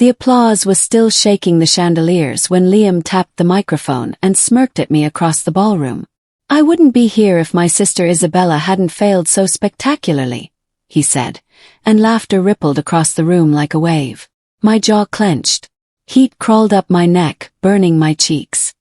The applause was still shaking the chandeliers when Liam tapped the microphone and smirked at me across the ballroom. "I wouldn't be here if my sister Isabella hadn't failed so spectacularly," he said, and laughter rippled across the room like a wave. My jaw clenched. Heat crawled up my neck, burning my cheeks.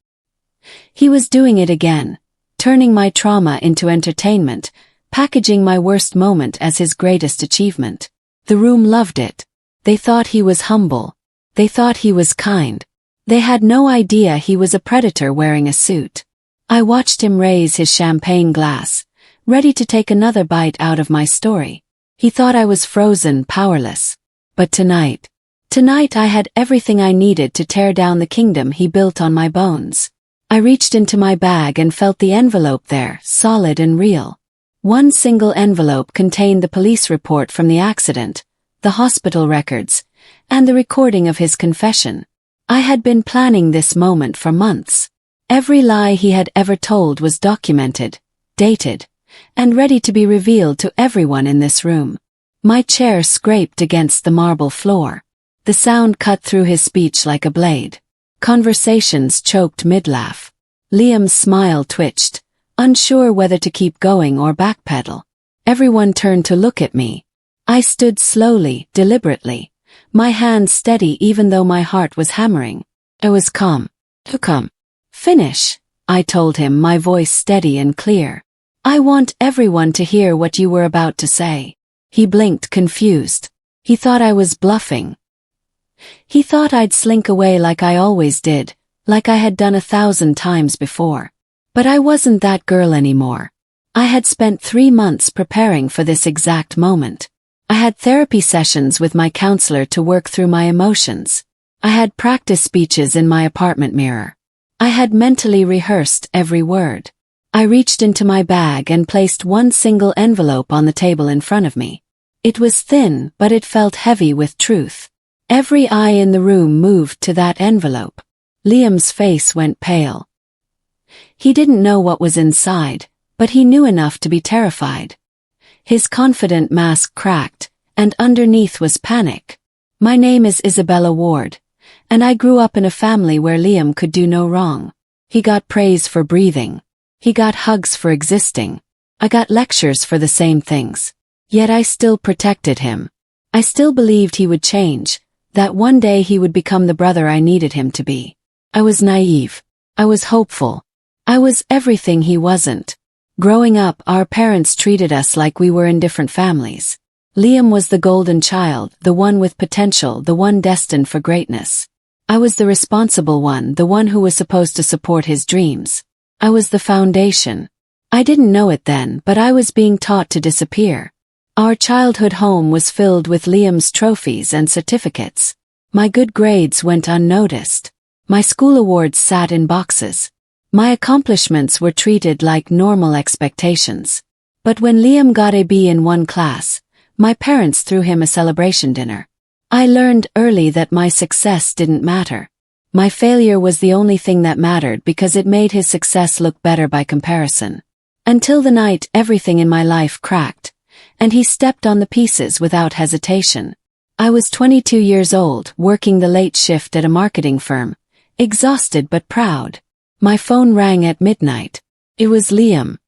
He was doing it again, turning my trauma into entertainment, packaging my worst moment as his greatest achievement. The room loved it. They thought he was humble. They thought he was kind. They had no idea he was a predator wearing a suit. I watched him raise his champagne glass, ready to take another bite out of my story. He thought I was frozen, powerless. But tonight I had everything I needed to tear down the kingdom he built on my bones. I reached into my bag and felt the envelope there, solid and real. One single envelope contained the police report from the accident, the hospital records, and the recording of his confession. I had been planning this moment for months. Every lie he had ever told was documented, dated, and ready to be revealed to everyone in this room. My chair scraped against the marble floor. The sound cut through his speech like a blade. Conversations choked mid-laugh. Liam's smile twitched, unsure whether to keep going or backpedal. Everyone turned to look at me. I stood slowly, deliberately, my hands steady even though my heart was hammering. I was calm. "Come. Finish," I told him, my voice steady and clear. "I want everyone to hear what you were about to say." He blinked, confused. He thought I was bluffing. He thought I'd slink away like I always did, like I had done 1,000 times before. But I wasn't that girl anymore. I had spent 3 months preparing for this exact moment. I had therapy sessions with my counselor to work through my emotions. I had practice speeches in my apartment mirror. I had mentally rehearsed every word. I reached into my bag and placed one single envelope on the table in front of me. It was thin, but it felt heavy with truth. Every eye in the room moved to that envelope. Liam's face went pale. He didn't know what was inside, but he knew enough to be terrified. His confident mask cracked, and underneath was panic. "My name is Isabella Ward, and I grew up in a family where Liam could do no wrong. He got praise for breathing. He got hugs for existing. I got lectures for the same things. Yet I still protected him. I still believed he would change, that one day he would become the brother I needed him to be. I was naive. I was hopeful. I was everything he wasn't. Growing up, our parents treated us like we were in different families. Liam was the golden child, the one with potential, the one destined for greatness. I was the responsible one, the one who was supposed to support his dreams. I was the foundation. I didn't know it then, but I was being taught to disappear. Our childhood home was filled with Liam's trophies and certificates. My good grades went unnoticed. My school awards sat in boxes. My accomplishments were treated like normal expectations. But when Liam got a B in one class, my parents threw him a celebration dinner. I learned early that my success didn't matter. My failure was the only thing that mattered because it made his success look better by comparison. Until the night everything in my life cracked, and he stepped on the pieces without hesitation. I was 22 years old, working the late shift at a marketing firm, exhausted but proud. My phone rang at midnight. It was Liam.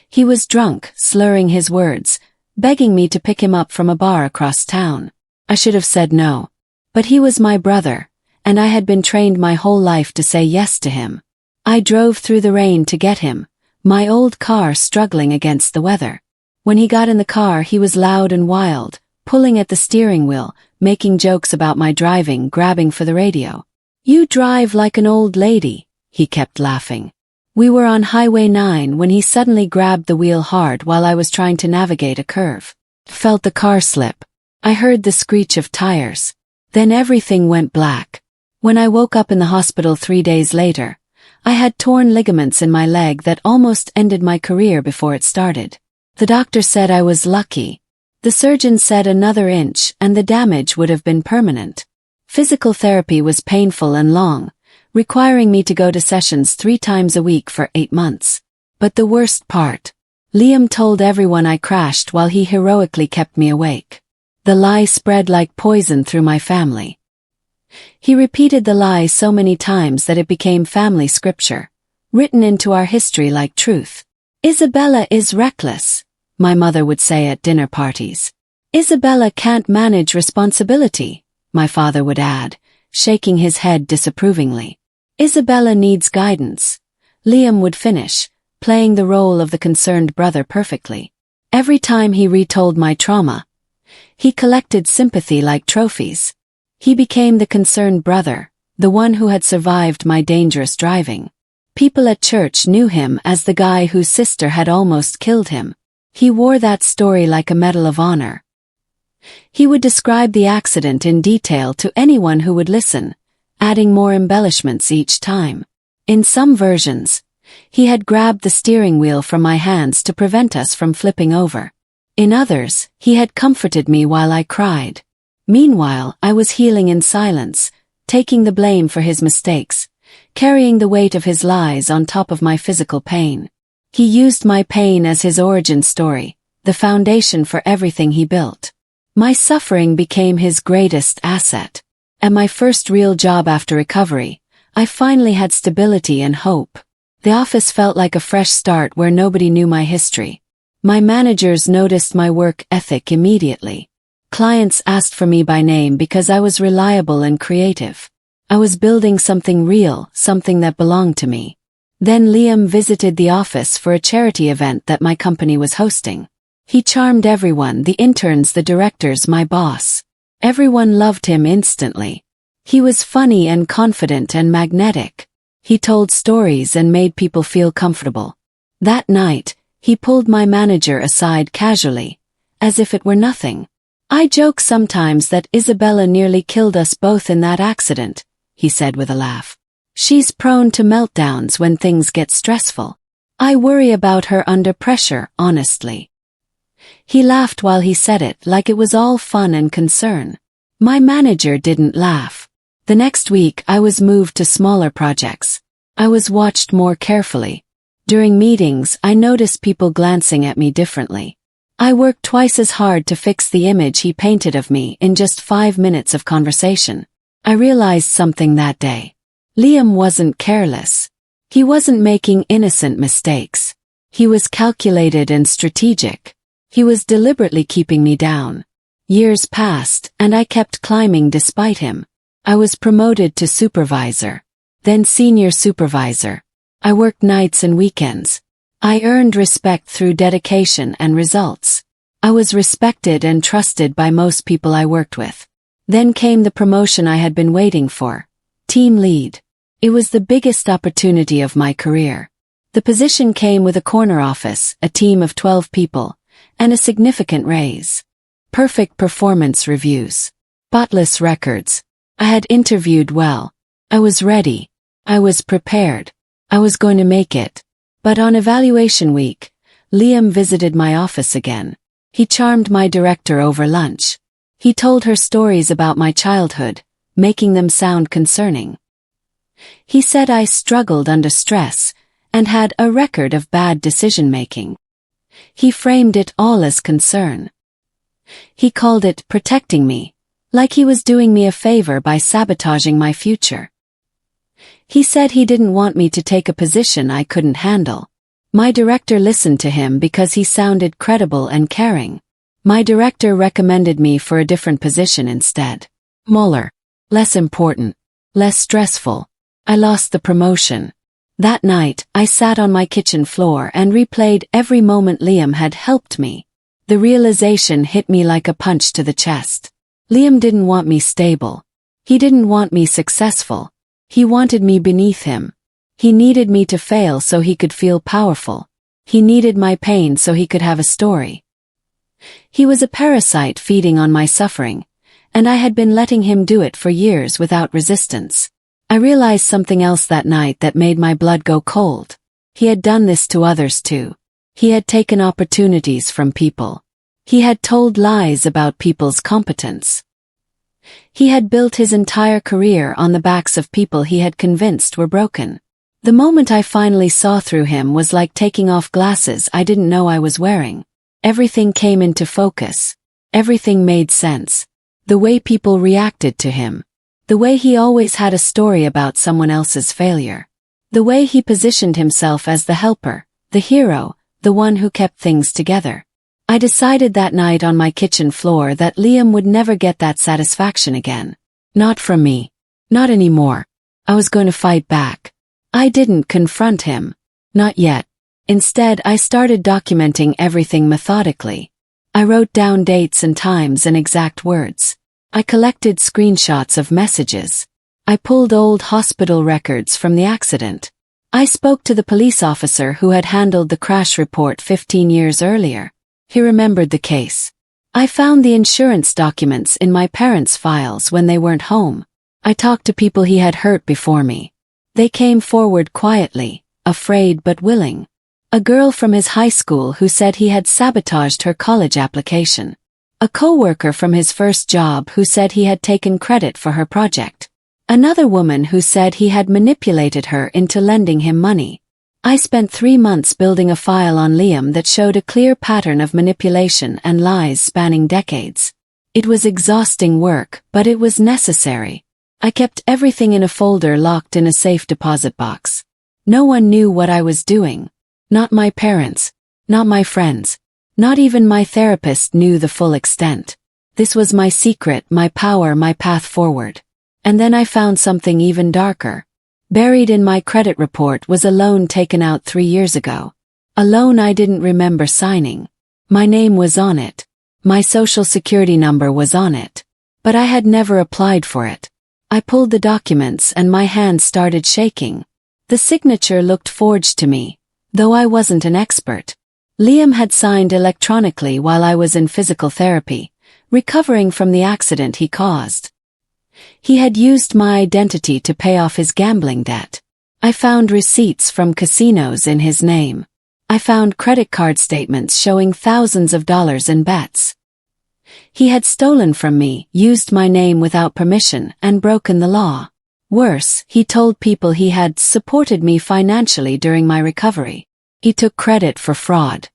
He was drunk, slurring his words, begging me to pick him up from a bar across town. I should have said no. But he was my brother, and I had been trained my whole life to say yes to him. I drove through the rain to get him, my old car struggling against the weather. When he got in the car, he was loud and wild, pulling at the steering wheel, making jokes about my driving, grabbing for the radio. "You drive like an old lady," he kept laughing. We were on Highway 9 when he suddenly grabbed the wheel hard while I was trying to navigate a curve. Felt the car slip. I heard the screech of tires. Then everything went black. When I woke up in the hospital 3 days later, I had torn ligaments in my leg that almost ended my career before it started. The doctor said I was lucky. The surgeon said another inch and the damage would have been permanent. Physical therapy was painful and long, requiring me to go to sessions 3 times a week for 8 months. But the worst part, Liam told everyone I crashed while he heroically kept me awake. The lie spread like poison through my family. He repeated the lie so many times that it became family scripture, written into our history like truth. Isabella is reckless, my mother would say at dinner parties. Isabella can't manage responsibility, my father would add, shaking his head disapprovingly. Isabella needs guidance, Liam would finish, playing the role of the concerned brother perfectly. Every time he retold my trauma, he collected sympathy like trophies. He became the concerned brother, the one who had survived my dangerous driving. People at church knew him as the guy whose sister had almost killed him. He wore that story like a medal of honor. He would describe the accident in detail to anyone who would listen, adding more embellishments each time. In some versions, he had grabbed the steering wheel from my hands to prevent us from flipping over. In others, he had comforted me while I cried. Meanwhile, I was healing in silence, taking the blame for his mistakes, carrying the weight of his lies on top of my physical pain. He used my pain as his origin story, the foundation for everything he built. My suffering became his greatest asset. At my first real job after recovery, I finally had stability and hope. The office felt like a fresh start where nobody knew my history. My managers noticed my work ethic immediately. Clients asked for me by name because I was reliable and creative. I was building something real, something that belonged to me. Then Liam visited the office for a charity event that my company was hosting. He charmed everyone, the interns, the directors, my boss. Everyone loved him instantly. He was funny and confident and magnetic. He told stories and made people feel comfortable. That night, he pulled my manager aside casually, as if it were nothing. I joke sometimes that Isabella nearly killed us both in that accident, he said with a laugh. She's prone to meltdowns when things get stressful. I worry about her under pressure, honestly. He laughed while he said it like it was all fun and concern. My manager didn't laugh. The next week I was moved to smaller projects. I was watched more carefully. During meetings I noticed people glancing at me differently. I worked twice as hard to fix the image he painted of me in just 5 minutes of conversation. I realized something that day. Liam wasn't careless. He wasn't making innocent mistakes. He was calculated and strategic. He was deliberately keeping me down. Years passed, and I kept climbing despite him. I was promoted to supervisor, then senior supervisor. I worked nights and weekends. I earned respect through dedication and results. I was respected and trusted by most people I worked with. Then came the promotion I had been waiting for, team lead. It was the biggest opportunity of my career. The position came with a corner office, a team of 12 people, and a significant raise. Perfect performance reviews. Spotless records. I had interviewed well. I was ready. I was prepared. I was going to make it. But on evaluation week, Liam visited my office again. He charmed my director over lunch. He told her stories about my childhood, making them sound concerning. He said I struggled under stress and had a record of bad decision-making. He framed it all as concern. He called it protecting me, like he was doing me a favor by sabotaging my future. He said he didn't want me to take a position I couldn't handle. My director listened to him because he sounded credible and caring. My director recommended me for a different position instead. Smaller, less important, less stressful. I lost the promotion. That night, I sat on my kitchen floor and replayed every moment Liam had helped me. The realization hit me like a punch to the chest. Liam didn't want me stable. He didn't want me successful. He wanted me beneath him. He needed me to fail so he could feel powerful. He needed my pain so he could have a story. He was a parasite feeding on my suffering, and I had been letting him do it for years without resistance. I realized something else that night that made my blood go cold. He had done this to others too. He had taken opportunities from people. He had told lies about people's competence. He had built his entire career on the backs of people he had convinced were broken. The moment I finally saw through him was like taking off glasses I didn't know I was wearing. Everything came into focus. Everything made sense. The way people reacted to him. The way he always had a story about someone else's failure. The way he positioned himself as the helper, the hero, the one who kept things together. I decided that night on my kitchen floor that Liam would never get that satisfaction again. Not from me. Not anymore. I was going to fight back. I didn't confront him. Not yet. Instead, I started documenting everything methodically. I wrote down dates and times and exact words. I collected screenshots of messages. I pulled old hospital records from the accident. I spoke to the police officer who had handled the crash report 15 years earlier. He remembered the case. I found the insurance documents in my parents' files when they weren't home. I talked to people he had hurt before me. They came forward quietly, afraid but willing. A girl from his high school who said he had sabotaged her college application. A coworker from his first job who said he had taken credit for her project. Another woman who said he had manipulated her into lending him money. I spent 3 months building a file on Liam that showed a clear pattern of manipulation and lies spanning decades. It was exhausting work, but it was necessary. I kept everything in a folder locked in a safe deposit box. No one knew what I was doing. Not my parents. Not my friends. Not even my therapist knew the full extent. This was my secret, my power, my path forward. And then I found something even darker. Buried in my credit report was a loan taken out 3 years ago. A loan I didn't remember signing. My name was on it. My social security number was on it. But I had never applied for it. I pulled the documents and my hand started shaking. The signature looked forged to me, though I wasn't an expert. Liam had signed electronically while I was in physical therapy, recovering from the accident he caused. He had used my identity to pay off his gambling debt. I found receipts from casinos in his name. I found credit card statements showing thousands of dollars in bets. He had stolen from me, used my name without permission, and broken the law. Worse, he told people he had supported me financially during my recovery. He took credit for fraud.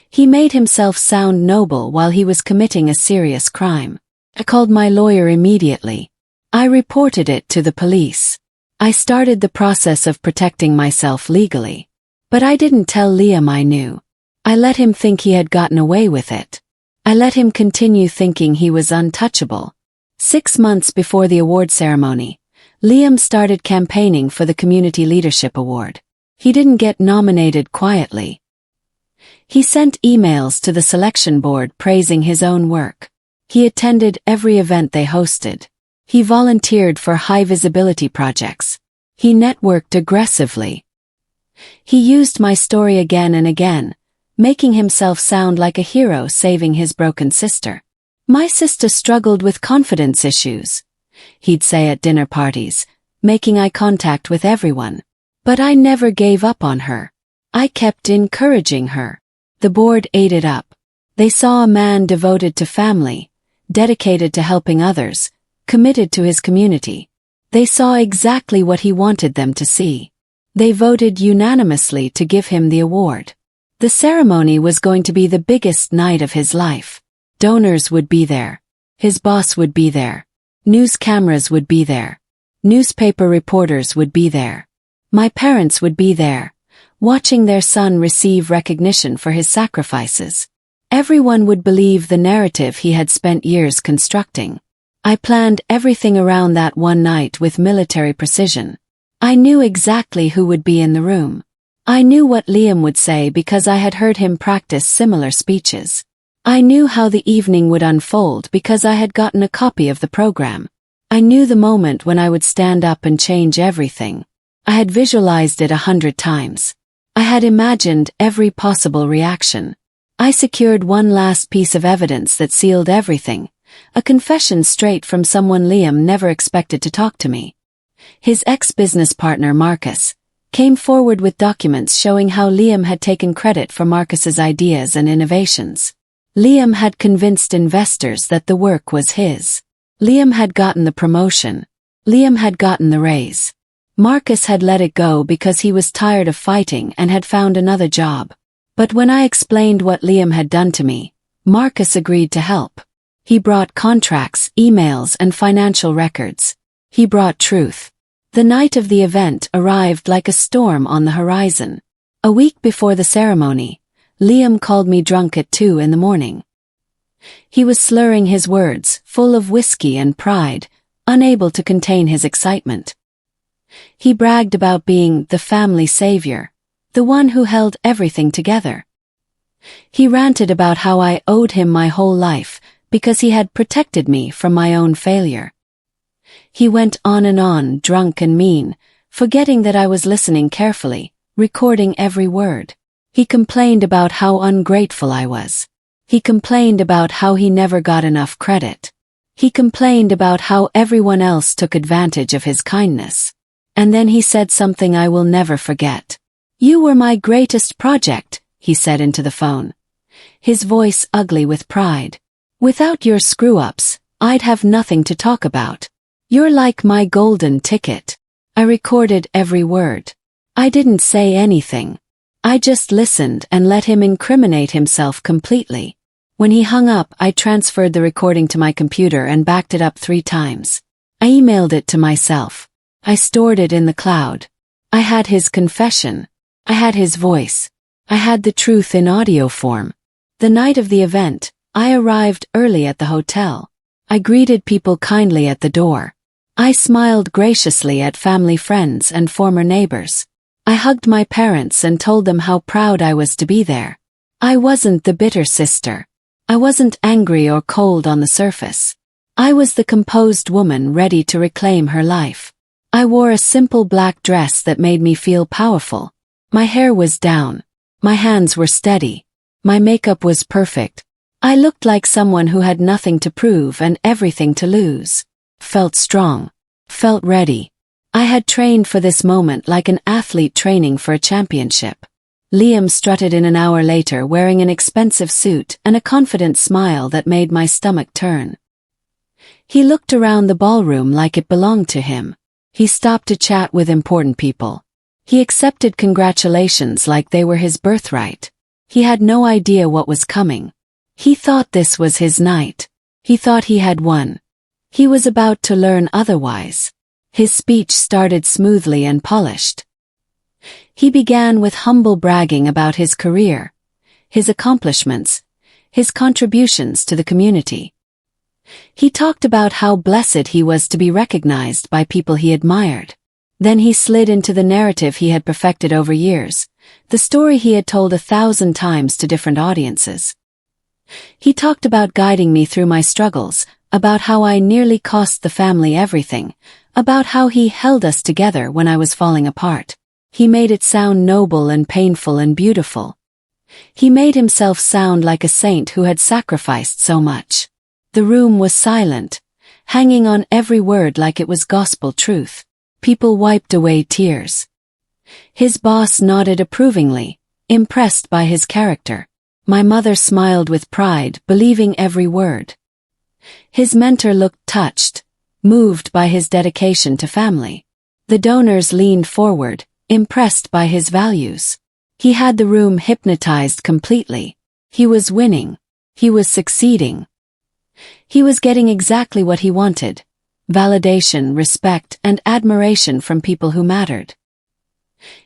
He made himself sound noble while he was committing a serious crime. I called my lawyer immediately. I reported it to the police. I started the process of protecting myself legally. But I didn't tell Liam I knew. I let him think he had gotten away with it. I let him continue thinking he was untouchable. 6 months before the award ceremony, Liam started campaigning for the Community Leadership Award. He didn't get nominated quietly. He sent emails to the selection board praising his own work. He attended every event they hosted. He volunteered for high-visibility projects. He networked aggressively. He used my story again and again, making himself sound like a hero saving his broken sister. My sister struggled with confidence issues, he'd say at dinner parties, making eye contact with everyone. But I never gave up on her. I kept encouraging her. The board ate it up. They saw a man devoted to family, dedicated to helping others, committed to his community. They saw exactly what he wanted them to see. They voted unanimously to give him the award. The ceremony was going to be the biggest night of his life. Donors would be there. His boss would be there. News cameras would be there. Newspaper reporters would be there. My parents would be there, watching their son receive recognition for his sacrifices. Everyone would believe the narrative he had spent years constructing. I planned everything around that one night with military precision. I knew exactly who would be in the room. I knew what Liam would say because I had heard him practice similar speeches. I knew how the evening would unfold because I had gotten a copy of the program. I knew the moment when I would stand up and change everything. I had visualized it 100 times. I had imagined every possible reaction. I secured one last piece of evidence that sealed everything, a confession straight from someone Liam never expected to talk to me. His ex-business partner Marcus came forward with documents showing how Liam had taken credit for Marcus's ideas and innovations. Liam had convinced investors that the work was his. Liam had gotten the promotion. Liam had gotten the raise. Marcus had let it go because he was tired of fighting and had found another job. But when I explained what Liam had done to me, Marcus agreed to help. He brought contracts, emails, and financial records. He brought truth. The night of the event arrived like a storm on the horizon. A week before the ceremony, Liam called me drunk at 2 in the morning. He was slurring his words, full of whiskey and pride, unable to contain his excitement. He bragged about being the family savior, the one who held everything together. He ranted about how I owed him my whole life because he had protected me from my own failure. He went on, drunk and mean, forgetting that I was listening carefully, recording every word. He complained about how ungrateful I was. He complained about how he never got enough credit. He complained about how everyone else took advantage of his kindness. And then he said something I will never forget. "You were my greatest project," he said into the phone. His voice ugly with pride. "Without your screw-ups, I'd have nothing to talk about. You're like my golden ticket." I recorded every word. I didn't say anything. I just listened and let him incriminate himself completely. When he hung up, I transferred the recording to my computer and backed it up 3 times. I emailed it to myself. I stored it in the cloud. I had his confession. I had his voice. I had the truth in audio form. The night of the event, I arrived early at the hotel. I greeted people kindly at the door. I smiled graciously at family friends and former neighbors. I hugged my parents and told them how proud I was to be there. I wasn't the bitter sister. I wasn't angry or cold on the surface. I was the composed woman ready to reclaim her life. I wore a simple black dress that made me feel powerful. My hair was down. My hands were steady. My makeup was perfect. I looked like someone who had nothing to prove and everything to lose. Felt strong. Felt ready. I had trained for this moment like an athlete training for a championship. Liam strutted in an hour later wearing an expensive suit and a confident smile that made my stomach turn. He looked around the ballroom like it belonged to him. He stopped to chat with important people. He accepted congratulations like they were his birthright. He had no idea what was coming. He thought this was his night. He thought he had won. He was about to learn otherwise. His speech started smoothly and polished. He began with humble bragging about his career, his accomplishments, his contributions to the community. He talked about how blessed he was to be recognized by people he admired. Then he slid into the narrative he had perfected over years, the story he had told 1,000 times to different audiences. He talked about guiding me through my struggles, about how I nearly cost the family everything, about how he held us together when I was falling apart. He made it sound noble and painful and beautiful. He made himself sound like a saint who had sacrificed so much. The room was silent, hanging on every word like it was gospel truth. People wiped away tears. His boss nodded approvingly, impressed by his character. My mother smiled with pride, believing every word. His mentor looked touched, moved by his dedication to family. The donors leaned forward, impressed by his values. He had the room hypnotized completely. He was winning. He was succeeding. He was getting exactly what he wanted: validation, respect, and admiration from people who mattered.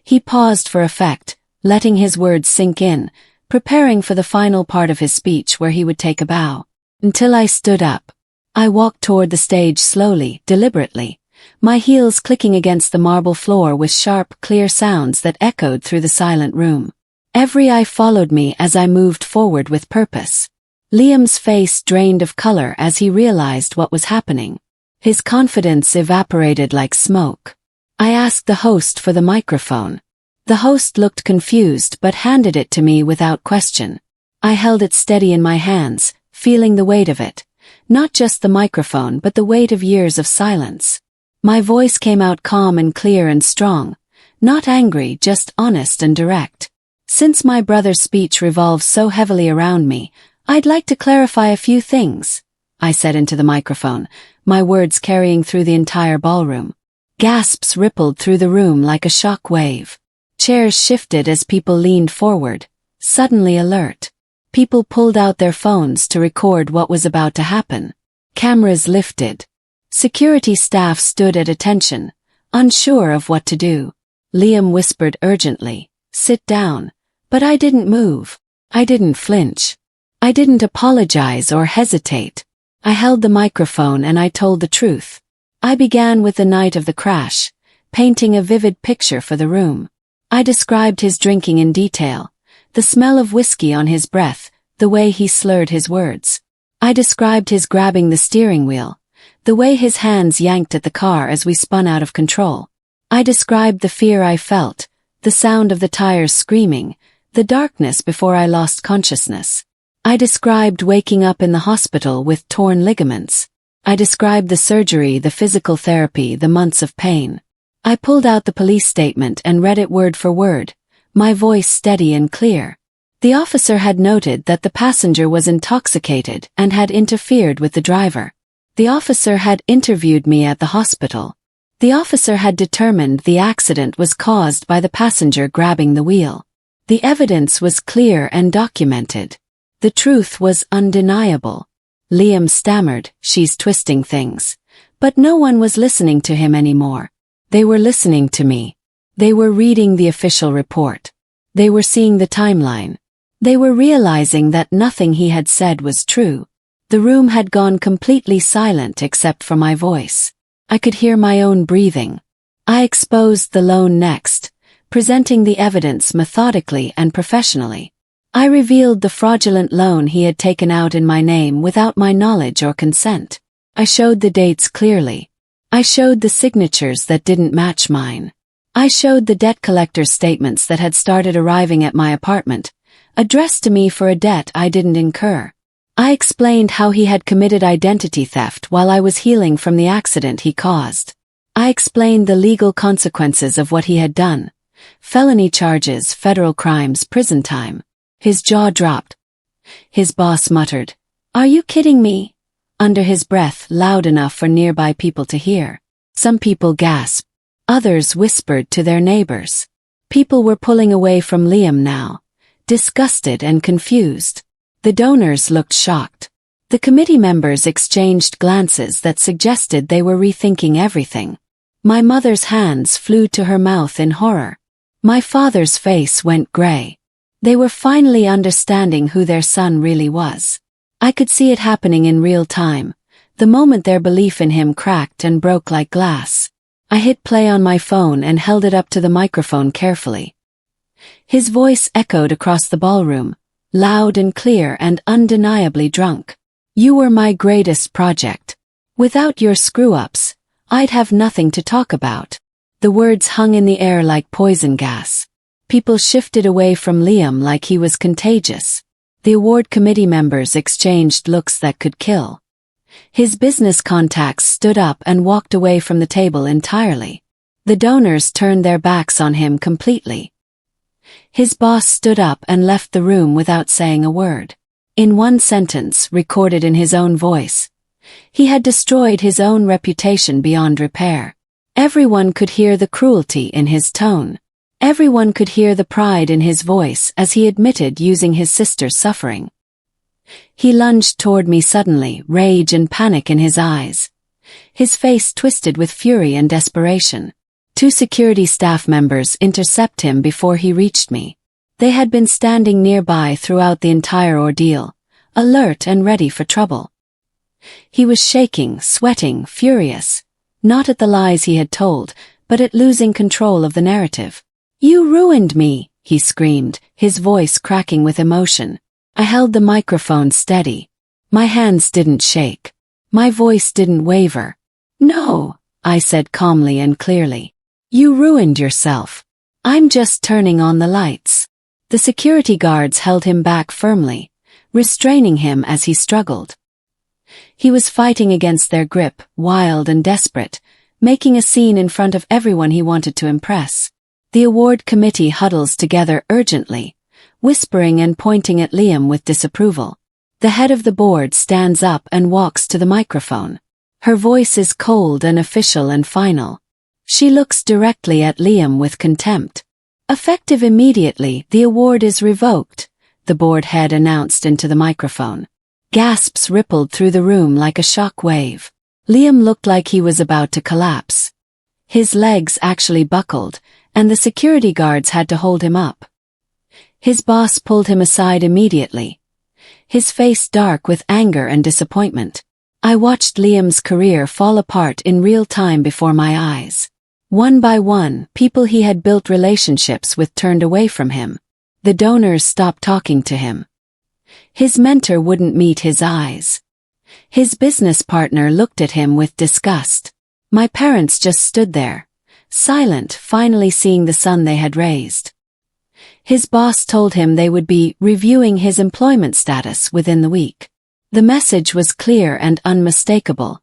He paused for effect, letting his words sink in, preparing for the final part of his speech where he would take a bow. Until I stood up. I walked toward the stage slowly, deliberately, my heels clicking against the marble floor with sharp, clear sounds that echoed through the silent room. Every eye followed me as I moved forward with purpose. Liam's face drained of color as he realized what was happening. His confidence evaporated like smoke. I asked the host for the microphone. The host looked confused but handed it to me without question. I held it steady in my hands, feeling the weight of it. Not just the microphone but the weight of years of silence. My voice came out calm and clear and strong. Not angry, just honest and direct. Since my brother's speech revolves so heavily around me, I'd like to clarify a few things, I said into the microphone, my words carrying through the entire ballroom. Gasps rippled through the room like a shock wave. Chairs shifted as people leaned forward, suddenly alert. People pulled out their phones to record what was about to happen. Cameras lifted. Security staff stood at attention, unsure of what to do. Liam whispered urgently, "Sit down." But I didn't move. I didn't flinch. I didn't apologize or hesitate. I held the microphone and I told the truth. I began with the night of the crash, painting a vivid picture for the room. I described his drinking in detail, the smell of whiskey on his breath, the way he slurred his words. I described his grabbing the steering wheel, the way his hands yanked at the car as we spun out of control. I described the fear I felt, the sound of the tires screaming, the darkness before I lost consciousness. I described waking up in the hospital with torn ligaments. I described the surgery, the physical therapy, the months of pain. I pulled out the police statement and read it word for word, my voice steady and clear. The officer had noted that the passenger was intoxicated and had interfered with the driver. The officer had interviewed me at the hospital. The officer had determined the accident was caused by the passenger grabbing the wheel. The evidence was clear and documented. The truth was undeniable. Liam stammered, "She's twisting things." But no one was listening to him anymore. They were listening to me. They were reading the official report. They were seeing the timeline. They were realizing that nothing he had said was true. The room had gone completely silent except for my voice. I could hear my own breathing. I exposed the loan next, presenting the evidence methodically and professionally. I revealed the fraudulent loan he had taken out in my name without my knowledge or consent. I showed the dates clearly. I showed the signatures that didn't match mine. I showed the debt collector's statements that had started arriving at my apartment, addressed to me for a debt I didn't incur. I explained how he had committed identity theft while I was healing from the accident he caused. I explained the legal consequences of what he had done. Felony charges, federal crimes, prison time. His jaw dropped. His boss muttered, "Are you kidding me?" under his breath, loud enough for nearby people to hear. Some people gasped. Others whispered to their neighbors. People were pulling away from Liam now, disgusted and confused. The donors looked shocked. The committee members exchanged glances that suggested they were rethinking everything. My mother's hands flew to her mouth in horror. My father's face went gray. They were finally understanding who their son really was. I could see it happening in real time, the moment their belief in him cracked and broke like glass. I hit play on my phone and held it up to the microphone carefully. His voice echoed across the ballroom, loud and clear and undeniably drunk. "You were my greatest project. Without your screw-ups, I'd have nothing to talk about." The words hung in the air like poison gas. People shifted away from Liam like he was contagious. The award committee members exchanged looks that could kill. His business contacts stood up and walked away from the table entirely. The donors turned their backs on him completely. His boss stood up and left the room without saying a word. In one sentence, recorded in his own voice, he had destroyed his own reputation beyond repair. Everyone could hear the cruelty in his tone. Everyone could hear the pride in his voice as he admitted using his sister's suffering. He lunged toward me suddenly, rage and panic in his eyes. His face twisted with fury and desperation. 2 security staff members intercept him before he reached me. They had been standing nearby throughout the entire ordeal, alert and ready for trouble. He was shaking, sweating, furious, not at the lies he had told, but at losing control of the narrative. "You ruined me," he screamed, his voice cracking with emotion. I held the microphone steady. My hands didn't shake. My voice didn't waver. "No," I said calmly and clearly. "You ruined yourself. I'm just turning on the lights." The security guards held him back firmly, restraining him as he struggled. He was fighting against their grip, wild and desperate, making a scene in front of everyone he wanted to impress. The award committee huddles together urgently, whispering and pointing at Liam with disapproval. The head of the board stands up and walks to the microphone. Her voice is cold and official and final. She looks directly at Liam with contempt. "Effective immediately, the award is revoked. the board head announced into the microphone. Gasps rippled through the room like a shock wave. Liam looked like he was about to collapse. His legs actually buckled, and the security guards had to hold him up. His boss pulled him aside immediately, his face dark with anger and disappointment. I watched Liam's career fall apart in real time before my eyes. One by one, people he had built relationships with turned away from him. The donors stopped talking to him. His mentor wouldn't meet his eyes. His business partner looked at him with disgust. My parents just stood there, silent, finally seeing the son they had raised. His boss told him they would be reviewing his employment status within the week. The message was clear and unmistakable.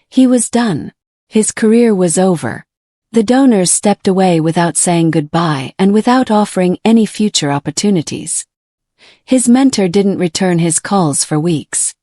He was done. His career was over. The donors stepped away without saying goodbye and without offering any future opportunities. His mentor didn't return his calls for weeks.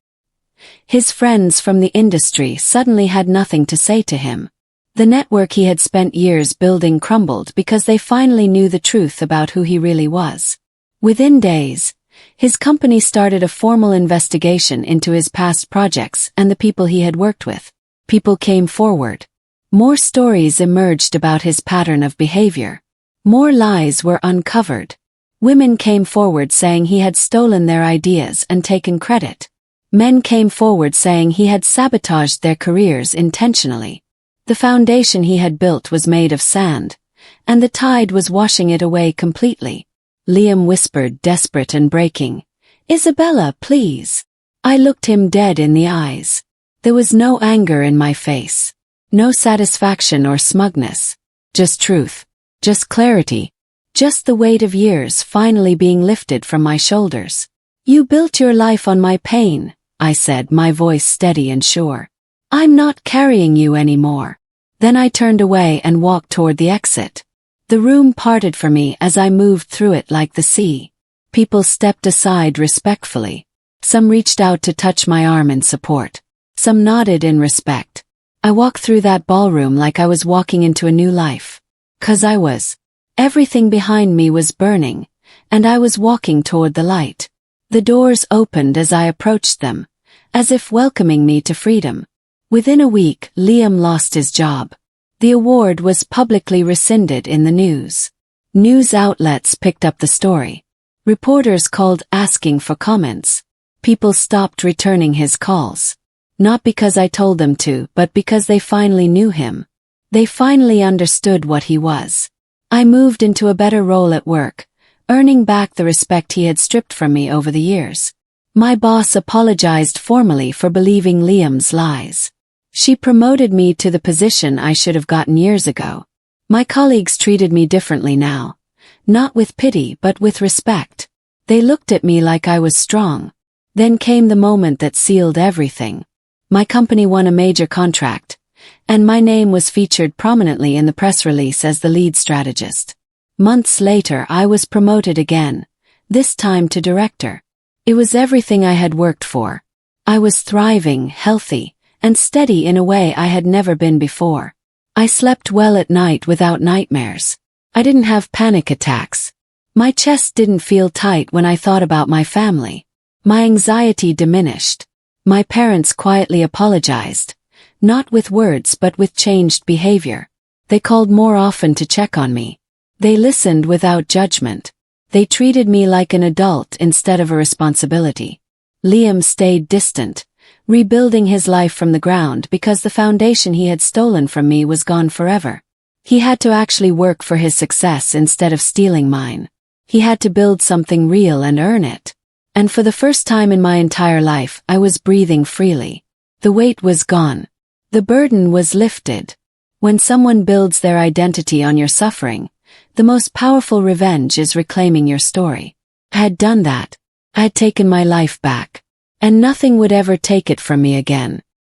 His friends from the industry suddenly had nothing to say to him. The network he had spent years building crumbled because they finally knew the truth about who he really was. Within days, his company started a formal investigation into his past projects and the people he had worked with. People came forward. More stories emerged about his pattern of behavior. More lies were uncovered. Women came forward saying he had stolen their ideas and taken credit. Men came forward saying he had sabotaged their careers intentionally. The foundation he had built was made of sand, and the tide was washing it away completely. Liam whispered, desperate and breaking, "Isabella, please." I looked him dead in the eyes. There was no anger in my face. No satisfaction or smugness. Just truth. Just clarity. Just the weight of years finally being lifted from my shoulders. "You built your life on my pain," I said, my voice steady and sure. "I'm not carrying you anymore." Then I turned away and walked toward the exit. The room parted for me as I moved through it like the sea. People stepped aside respectfully. Some reached out to touch my arm in support. Some nodded in respect. I walked through that ballroom like I was walking into a new life. 'Cause I was. Everything behind me was burning, and I was walking toward the light. The doors opened as I approached them, as if welcoming me to freedom. Within a week, Liam lost his job. The award was publicly rescinded in the news. News outlets picked up the story. Reporters called asking for comments. People stopped returning his calls. Not because I told them to, but because they finally knew him. They finally understood what he was. I moved into a better role at work, earning back the respect he had stripped from me over the years. My boss apologized formally for believing Liam's lies. She promoted me to the position I should have gotten years ago. My colleagues treated me differently now. Not with pity, but with respect. They looked at me like I was strong. Then came the moment that sealed everything. My company won a major contract, and my name was featured prominently in the press release as the lead strategist. Months later, I was promoted again, this time to director. It was everything I had worked for. I was thriving, healthy, and steady in a way I had never been before. I slept well at night without nightmares. I didn't have panic attacks. My chest didn't feel tight when I thought about my family. My anxiety diminished. My parents quietly apologized, not with words but with changed behavior. They called more often to check on me. They listened without judgment. They treated me like an adult instead of a responsibility. Liam stayed distant, rebuilding his life from the ground because the foundation he had stolen from me was gone forever. He had to actually work for his success instead of stealing mine. He had to build something real and earn it. And for the first time in my entire life, I was breathing freely. The weight was gone. The burden was lifted. When someone builds their identity on your suffering, the most powerful revenge is reclaiming your story. I had done that. I had taken my life back. And nothing would ever take it from me again.